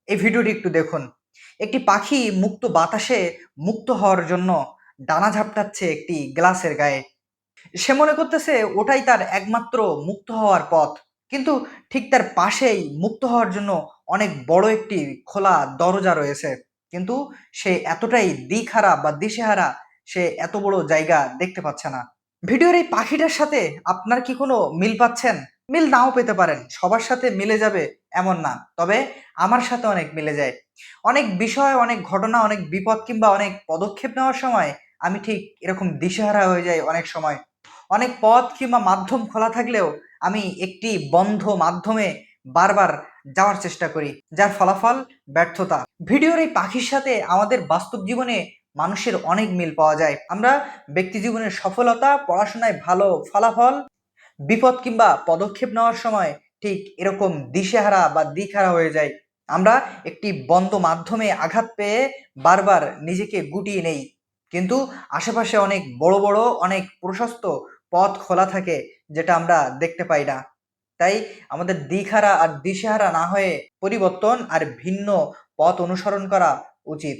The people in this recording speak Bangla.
এই ভিডিওটি একটু দেখুন। একটি পাখি মুক্ত বাতাসে মুক্ত হওয়ার জন্য ডানা ঝাপটাচ্ছে একটি গ্লাসের গায়ে। সে মনে করতেছে ওটাই তার একমাত্র মুক্ত হওয়ার পথ। কিন্তু ঠিক তার পাশেই মুক্ত হওয়ার জন্য অনেক বড় একটি খোলা দরজা রয়েছে। কিন্তু সে এতটাই দিকহারা বা দিশেহারা, সে এত বড় জায়গা দেখতে পাচ্ছে না। ভিডিওর এই পাখিটার সাথে আপনার কি কোনো মিল পাচ্ছেন? মিল নাও পেতে পারেন, সবার সাথে মিলে যাবে এমন না, তবে আমার সাথে অনেক মিলে যায়। অনেক বিষয়, অনেক ঘটনা, অনেক বিপদ কিংবা অনেক পদক্ষেপ নেওয়ার সময় আমি ঠিক এরকম দিশেহারা হয়ে যাই। অনেক সময় অনেক পথ কিংবা মাধ্যম খোলা থাকলেও আমি একটি বন্ধ মাধ্যমে বারবার যাওয়ার চেষ্টা করি, যার ফলাফল ব্যর্থতা। ভিডিওর এই পাখির সাথে আমাদের বাস্তব জীবনে মানুষের অনেক মিল পাওয়া যায়। আমরা ব্যক্তি জীবনের সফলতা, পড়াশোনায় ভালো ফলাফল, বিপদ কিংবা পদক্ষেপ নেওয়ার সময় ঠিক এরকম দিশেহারা বা দিকহারা হয়ে যায়। আমরা একটি বন্ধ মাধ্যমে আঘাত পেয়ে বারবার নিজেকে গুটিয়ে নেই, কিন্তু আশেপাশে অনেক বড় বড়, অনেক প্রশস্ত পথ খোলা থাকে, যেটা আমরা দেখতে পাই না। তাই আমাদের দিকহারা আর দিশেহারা না হয়ে পরিবর্তন আর ভিন্ন পথ অনুসরণ করা উচিত।